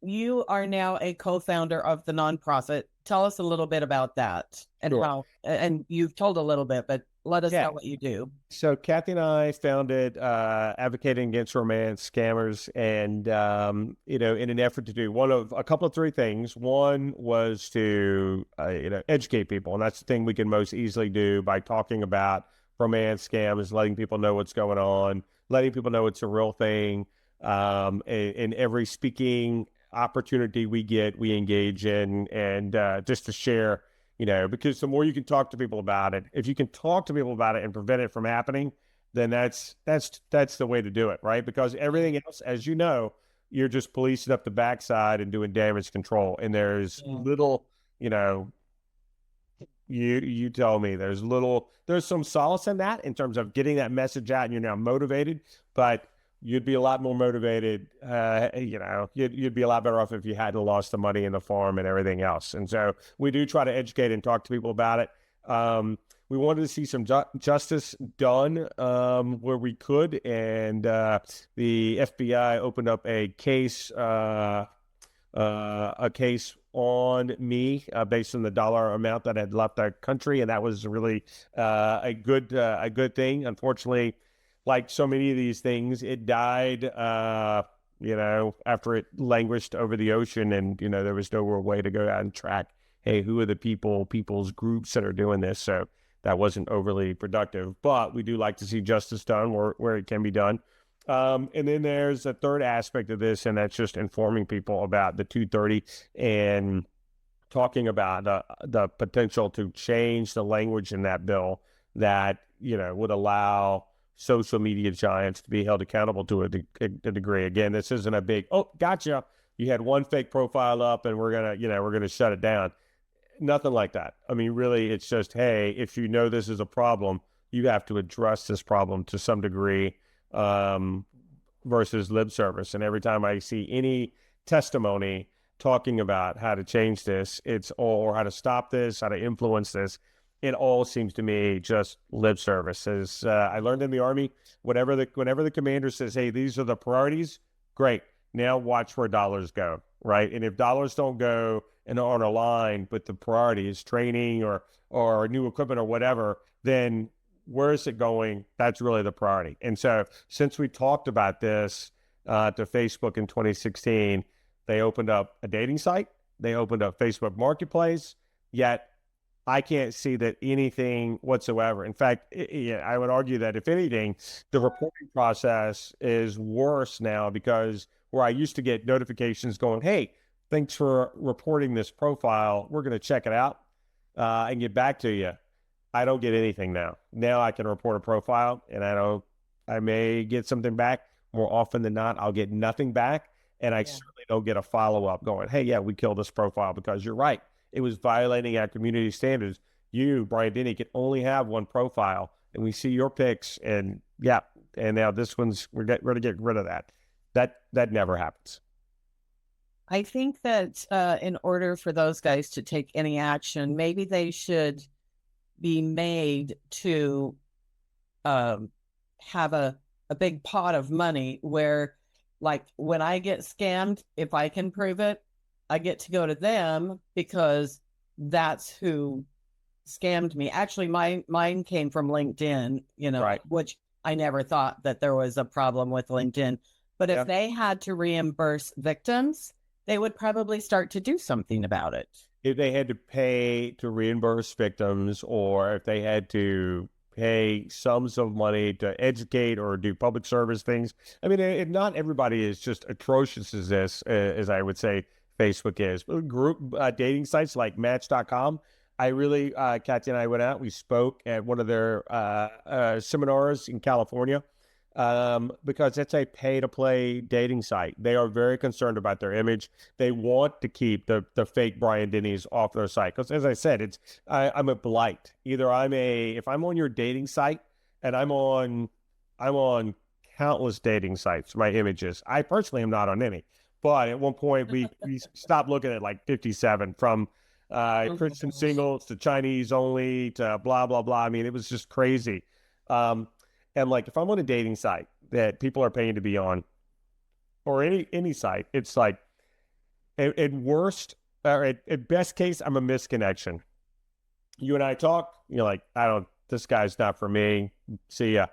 you are now a co-founder of the nonprofit. Tell us a little bit about that and Sure. how, and you've told a little bit, but let us Yeah. know what you do. So Kathy and I founded Advocating Against Romance Scammers, and in an effort to do one of a couple of three things. One was to educate people, and that's the thing we can most easily do by talking about romance scams, letting people know what's going on, letting people know it's a real thing. In every speaking opportunity we get, we engage in, and just to share, because the more you can talk to people about it, if you can talk to people about it and prevent it from happening, then that's the way to do it, right? Because everything else, as you know, you're just policing up the backside and doing damage control, and there's Yeah. little, you know, you tell me there's some solace in that in terms of getting that message out and you're now motivated, but you'd be a lot more motivated. You'd be a lot better off if you hadn't lost the money in the farm and everything else. And so we do try to educate and talk to people about it. We wanted to see some justice done where we could, and the FBI opened up a case on me based on the dollar amount that had left the country, and that was really a good thing. Unfortunately, like so many of these things, it died. After it languished over the ocean, and there was no real way to go out and track, hey, who are the people's groups that are doing this? So that wasn't overly productive. But we do like to see justice done where it can be done. And then there's a third aspect of this, and that's just informing people about the 230 and talking about the potential to change the language in that bill that would allow social media giants to be held accountable to a degree. Again, this isn't a big, oh, gotcha, you had one fake profile up and we're gonna shut it down. Nothing like that. I mean, really, it's just, hey, if you know this is a problem, you have to address this problem to some degree, versus lip service. And every time I see any testimony talking about how to change this, it's all, or how to stop this, how to influence this. It all seems to me just lip service. As I learned in the Army, whenever the commander says, "Hey, these are the priorities," great. Now watch where dollars go, right? And if dollars don't go and on a line with the priorities, training or new equipment or whatever, then where is it going? That's really the priority. And so since we talked about this to Facebook in 2016, they opened up a dating site. They opened up Facebook Marketplace. Yet I can't see that anything whatsoever. In fact, I would argue that if anything, the reporting process is worse now because where I used to get notifications going, "Hey, thanks for reporting this profile. We're going to check it out and get back to you." I don't get anything now. Now I can report a profile and I may get something back. More often than not, I'll get nothing back. And I certainly don't get a follow-up going, "Hey, yeah, we killed this profile because you're right. It was violating our community standards. You, Bryan Denny, can only have one profile. And we see your pics and yeah, and now this one's, we're going to get rid of that." That never happens. I think that in order for those guys to take any action, maybe they should be made to have a big pot of money where, like, when I get scammed, if I can prove it, I get to go to them because that's who scammed me. Actually, mine came from LinkedIn, Right. which I never thought that there was a problem with LinkedIn. But if they had to reimburse victims, they would probably start to do something about it. If they had to pay to reimburse victims, or if they had to pay sums of money to educate or do public service things. I mean, not everybody is just atrocious as this, as I would say Facebook is. But group dating sites like Match.com, I really, Katya and I went out, we spoke at one of their seminars in California. Because it's a pay-to-play dating site. They are very concerned about their image. They want to keep the fake Bryan Denny's off their site. Because as I said, I'm a blight. Either if I'm on your dating site, and I'm on countless dating sites, my images. I personally am not on any. But at one point, we stopped looking at like 57, from Christian singles to Chinese only to blah, blah, blah. I mean, it was just crazy. And like, if I'm on a dating site that people are paying to be on, or any site, it's like, at worst, or at best case, I'm a misconnection. You and I talk, you're like, this guy's not for me. See ya.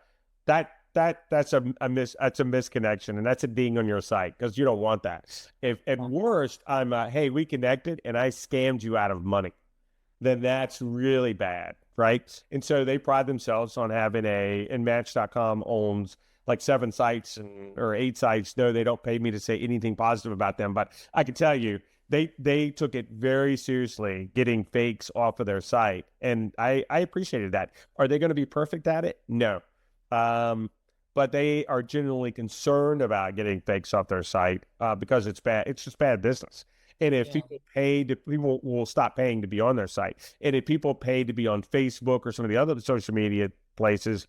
That's a misconnection, and that's a ding on your site because you don't want that. If at worst, I'm hey, we connected and I scammed you out of money, then that's really bad, right? And so they pride themselves on having and Match.com owns like 7 sites or 8 sites. No, they don't pay me to say anything positive about them, but I can tell you, they took it very seriously, getting fakes off of their site. And I appreciated that. Are they going to be perfect at it? No. But they are genuinely concerned about getting fakes off their site because it's bad. It's just bad business. And if people will stop paying to be on their site. And if people pay to be on Facebook or some of the other social media places,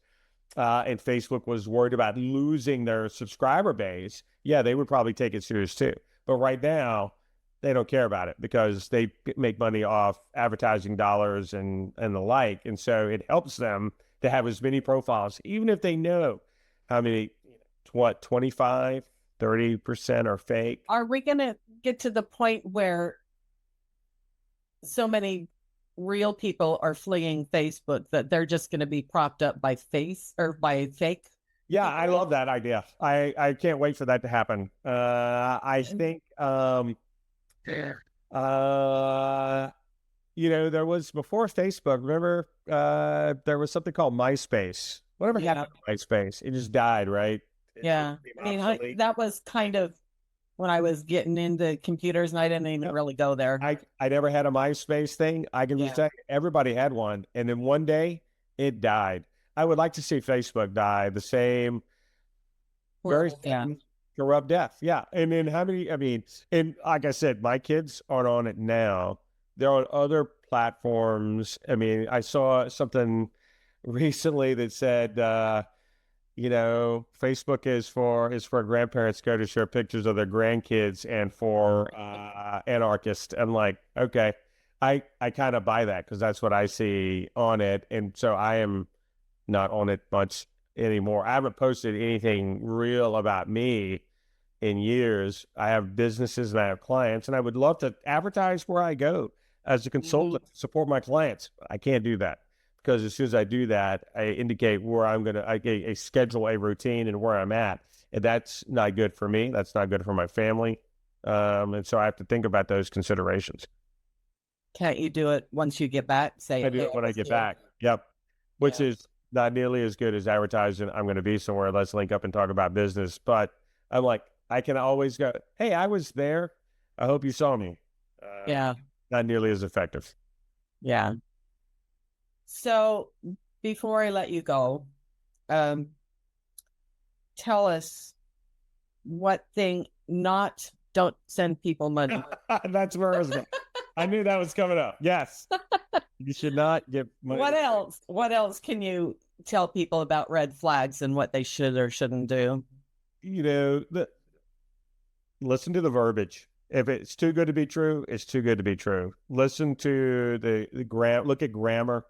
and Facebook was worried about losing their subscriber base, they would probably take it serious too. But right now, they don't care about it because they make money off advertising dollars and the like. And so it helps them to have as many profiles, even if they know how many, 25, 30% are fake. Are we going to get to the point where so many real people are fleeing Facebook that they're just going to be propped up by fake? Yeah, I love that idea. I can't wait for that to happen. I think, there was, before Facebook, remember, there was something called MySpace. Whatever happened to MySpace? It just died, right? Yeah. That was kind of when I was getting into computers, and I didn't even really go there. I never had a MySpace thing. I can just say everybody had one. And then one day it died. I would like to see Facebook die the same, very corrupt death. Yeah. And then and like I said, my kids aren't on it now. They're on other platforms. I mean, I saw something recently that said, Facebook is for grandparents to go to share pictures of their grandkids and for anarchists. I'm like, okay, I kind of buy that because that's what I see on it, and so I am not on it much anymore. I haven't posted anything real about me in years. I have businesses and I have clients, and I would love to advertise where I go as a consultant to support my clients. I can't do that because as soon as I do that, I indicate where I schedule a routine and where I'm at. And that's not good for me. That's not good for my family. And so I have to think about those considerations. Can't you do it once you get back? Say, I do hey, it I when I was get here. back. Yep. Which Yeah. is not nearly as good as advertising. I'm going to be somewhere. Let's link up and talk about business. But I'm like, I can always go, hey, I was there. I hope you saw me. Uh, Yeah. Not nearly as effective. Yeah. So before I let you go, um, tell us what thing not don't send people money. That's where I was going. I knew that was coming up. Yes. You should not give money. What else? What else can you tell people about red flags and what they should or shouldn't do? Listen to the verbiage. If it's too good to be true, it's too good to be true. Listen to look at grammar.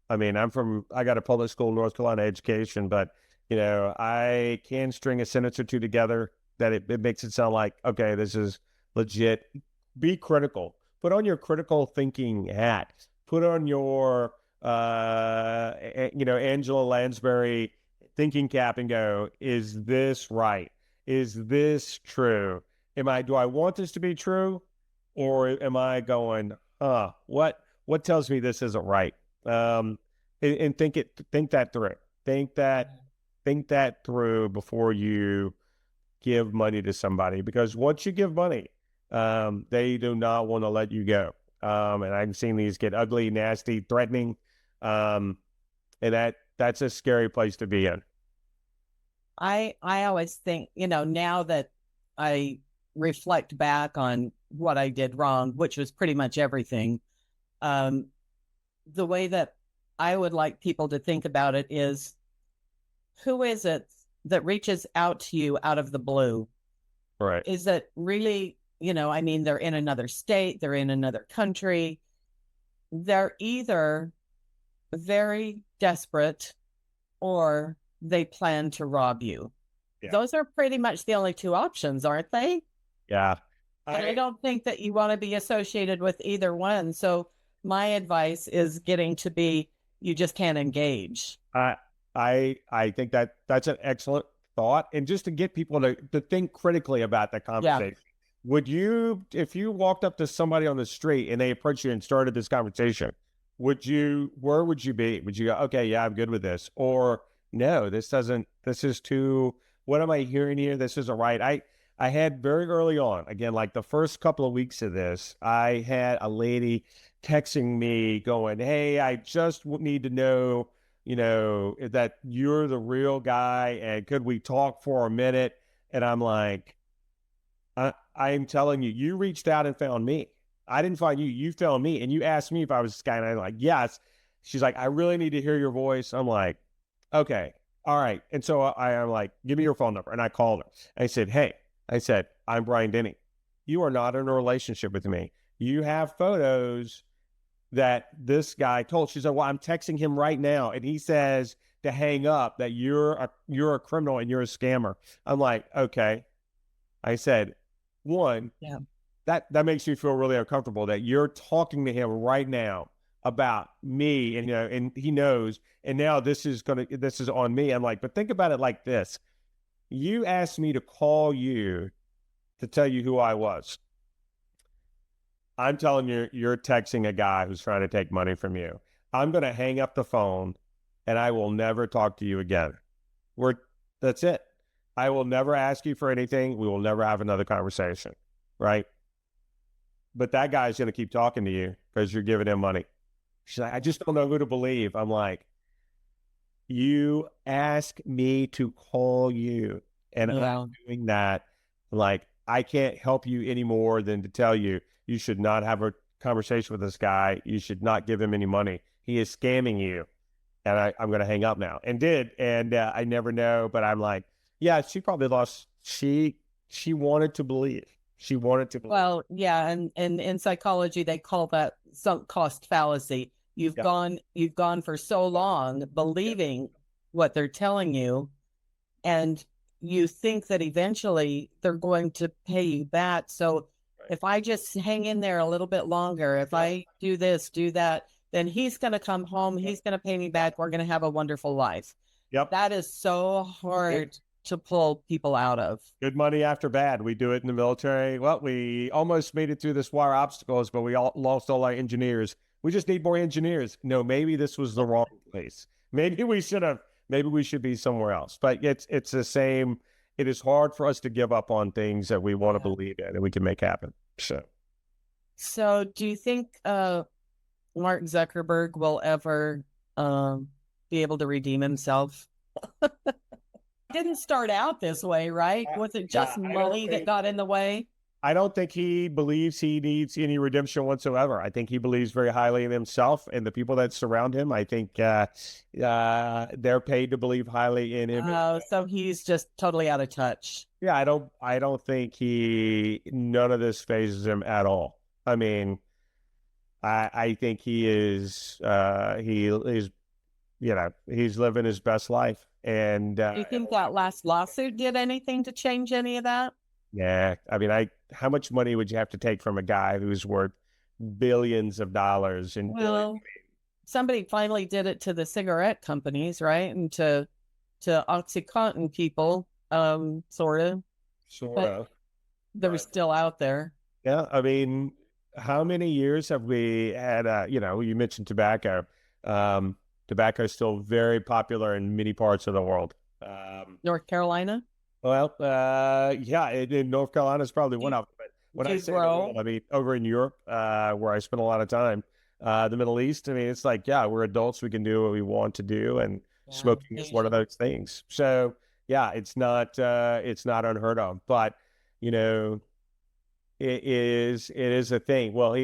I mean, I got a public school, North Carolina education, but I can string a sentence or two together that it makes it sound like, okay, this is legit. Be critical. Put on your critical thinking hat. Put on your, Angela Lansbury thinking cap and go, is this right? Is this true? Do I want this to be true? Or am I going, what tells me this isn't right? And think that through. Think that, think that through before you give money to somebody, because once you give money, they do not want to let you go. And I've seen these get ugly, nasty, threatening. And that's a scary place to be in. I always think, now that I reflect back on what I did wrong, which was pretty much everything, um, the way that I would like people to think about it is, who is it that reaches out to you out of the blue? Right. Is it really, I mean, they're in another state, they're in another country. They're either very desperate or they plan to rob you. Yeah. Those are pretty much the only two options, aren't they? Yeah. And I don't think that you want to be associated with either one. So my advice is getting to be, you just can't engage. I I think that's an excellent thought. And just to get people to think critically about that conversation. Yeah. Would you, if you walked up to somebody on the street and they approached you and started this conversation, where would you be? Would you go, okay, yeah, I'm good with this? Or no, this is too, what am I hearing here? This isn't right. I had very early on, again, like the first couple of weeks of this, I had a lady texting me going, hey, I just need to know, that you're the real guy and could we talk for a minute? And I'm like, I'm telling you, you reached out and found me. I didn't find you. You found me. And you asked me if I was this guy. And I'm like, yes. She's like, I really need to hear your voice. I'm like, okay. All right. And so I'm like, give me your phone number. And I called her. I said, hey, I'm Bryan Denny. You are not in a relationship with me. You have photos that this guy told. She said, well, I'm texting him right now. And he says to hang up, that you're a criminal and you're a scammer. I'm like, okay. I said, one, Yeah. that makes me feel really uncomfortable that you're talking to him right now about me, and and he knows, and now this is on me. I'm like, but think about it like this. You asked me to call you to tell you who I was. I'm telling you, you're texting a guy who's trying to take money from you. I'm going to hang up the phone and I will never talk to you again. That's it. I will never ask you for anything. We will never have another conversation. Right. But that guy's going to keep talking to you because you're giving him money. She's like, I just don't know who to believe. I'm like, you ask me to call you and I'm doing that. Like, I can't help you any more than to tell you, you should not have a conversation with this guy. You should not give him any money. He is scamming you. and I'm going to hang up now, and did. And I never know, but I'm like, yeah, she probably lost. She wanted to believe. She wanted to believe. Well, yeah, and in psychology they call that sunk cost fallacy. Yeah. You've gone for so long Yeah. believing what they're telling you, and you think that eventually they're going to pay you back. So Right. if I just hang in there a little bit longer, if Yeah. I do this, do that, then he's going to come home, he's going to pay me back, we're going to have a wonderful life. Yep. That is so Good, hard to pull people out of. good money after bad. We do it in the military. Well, we almost made it through this wire obstacles, but we all lost all our engineers. We just need more engineers. No, maybe this was the wrong place. Maybe we should have. Maybe we should be somewhere else. But it's the same. It is hard for us to give up on things that we want to Yeah. believe in and we can make happen. So So do you think Mark Zuckerberg will ever be able to redeem himself? Didn't start out this way, right? Was it yeah, just money that got in the way? I don't think he believes he needs any redemption whatsoever. I think he believes very highly in himself and the people that surround him. I think they're paid to believe highly in him. Oh, so he's just totally out of touch. Yeah, I don't think none of this phases him at all. I mean, I think he is, he's living his best life. And Do you think that last lawsuit did anything to change any of that? yeah, I mean, how much money would you have to take from a guy who's worth billions of dollars and Well, somebody finally did it to the cigarette companies, right? And to OxyContin people, sort of, sort but of. they're still out there. Yeah, I mean, how many years have we had? You mentioned tobacco. Tobacco is still very popular in many parts of the world. North Carolina? Well, yeah, in North Carolina is probably one Do of them. But when do I you say the world, grow? I mean over in Europe, where I spend a lot of time, the Middle East. I mean, it's like, yeah, we're adults; we can do what we want to do, and Yeah, smoking is one of Asia. those things. So, yeah, it's not unheard of. But you know, it is a thing. Well,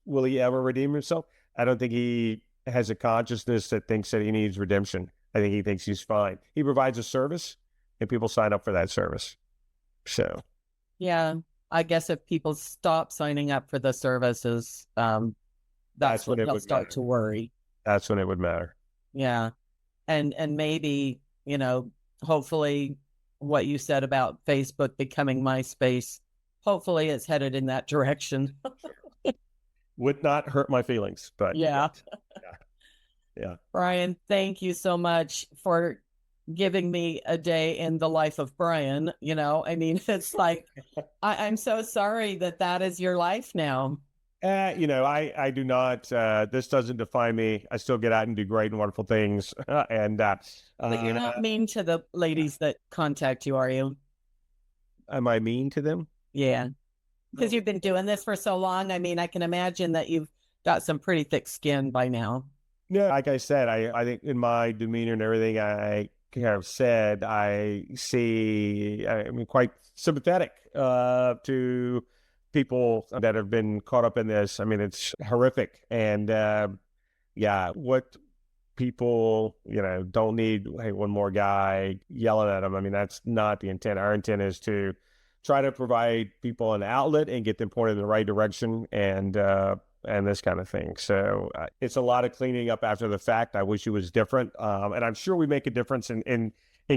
will he ever redeem himself? I don't think he has a consciousness that thinks that he needs redemption. I think he thinks he's fine. He provides a service, and people sign up for that service. So Yeah, I guess if people stop signing up for the services, that's that's when when it they'll would start matter. to worry. That's when it would matter. Yeah. And maybe, hopefully what you said about Facebook becoming MySpace, hopefully it's headed in that direction. Would not hurt my feelings, but yeah, Yeah. yeah, yeah. Bryan, thank you so much for giving me a day in the life of Bryan. I mean, it's like, I'm so sorry that that is your life now. I do not. This doesn't define me. I still get out and do great and wonderful things. And But you're not mean to the ladies that contact you, are you? am I mean to them? Yeah. Because you've been doing this for so long. I mean, I can imagine that you've got some pretty thick skin by now. No, like I said, I think in my demeanor and everything I kind of said, I see, I mean, quite sympathetic to people that have been caught up in this. I mean, it's horrific. And yeah, what people, don't need, hey, one more guy yelling at them. I mean, that's not the intent. Our intent is to try to provide people an outlet and get them pointed in the right direction and this kind of thing. So it's a lot of cleaning up after the fact. I wish it was different. And I'm sure we make a difference and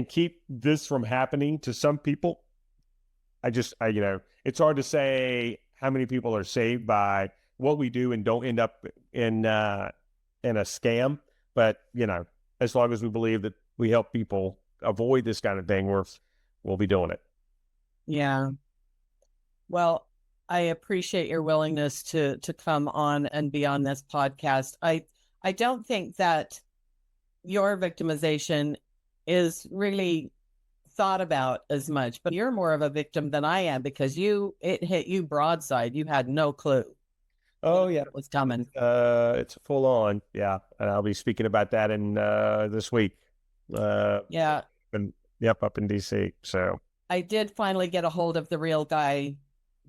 keep this from happening to some people. It's hard to say how many people are saved by what we do and don't end up in a scam. But, as long as we believe that we help people avoid this kind of thing, we'll be doing it. Yeah. Well, I appreciate your willingness to come on and be on this podcast. I don't think that your victimization is really thought about as much, but you're more of a victim than I am because it hit you broadside. You had no clue Oh yeah, it was coming. it's full on. Yeah, and I'll be speaking about that in this week. Yeah. And yep, up in DC. So I did finally get a hold of the real guy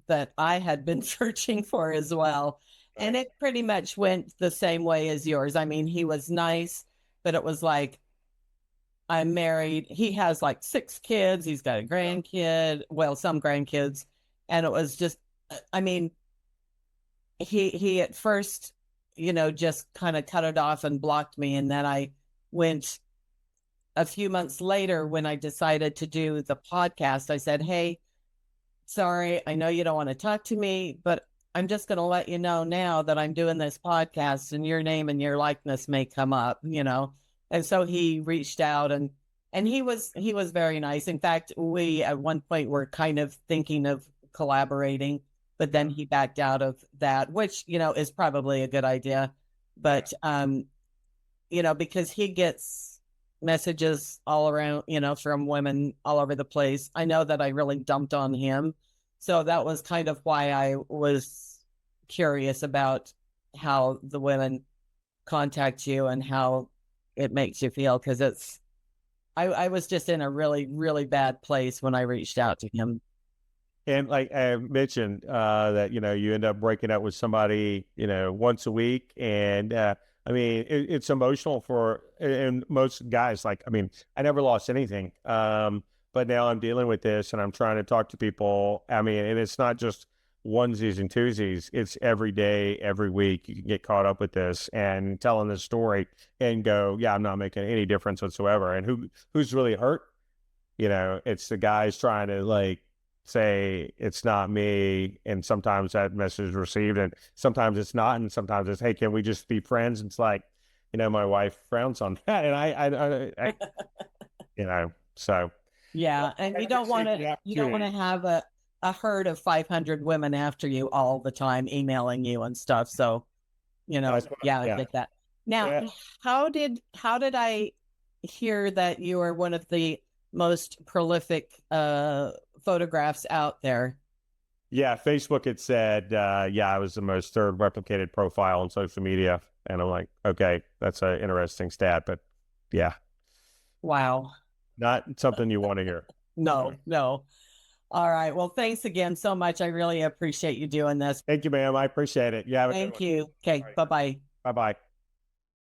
that I had been searching for as well. And it pretty much went the same way as yours. I mean, he was nice. but it was like, I'm married. He has like 6 kids. He's got a grandkid, well, some grandkids. And it was just, I mean, he at first, just kind of cut it off and blocked me. And then I went a few months later when I decided to do the podcast. I said, hey, sorry, I know you don't want to talk to me, but I'm just going to let you know now that I'm doing this podcast and your name and your likeness may come up. And so he reached out and he was very nice. In fact, we at one point were kind of thinking of collaborating, but then he backed out of that, which, is probably a good idea. But because he gets messages all around, from women all over the place. I know that I really dumped on him. So that was kind of why I was curious about how the women contact you and how it makes you feel. Cause I was just in a really, really bad place when I reached out to him. And like I mentioned, that, you end up breaking up with somebody, once a week. And, I mean, it's emotional and most guys, like, I mean, I never lost anything. But now I'm dealing with this and I'm trying to talk to people. I mean, and it's not just onesies and twosies. It's every day, every week. You can get caught up with this and telling this story and go, yeah, I'm not making any difference whatsoever. And who's really hurt? It's the guys trying to like say it's not me, and sometimes that message is received and sometimes it's not, and sometimes it's, hey, can we just be friends? And it's like, my wife frowns on that, and so Yeah, and you don't want to have a herd of 500 women after you all the time emailing you and stuff. So, yeah, I get that. Now, Yeah. how did I hear that you are one of the most prolific photographs out there? Yeah, Facebook had said, I was the most third replicated profile on social media. And I'm like, okay, that's an interesting stat, but yeah, Wow. not something you want to hear. No, no. All right. Well, thanks again so much. I really appreciate you doing this. Thank you, ma'am. I appreciate it. Yeah. Thank you. Okay. Right. Bye-bye. Bye-bye.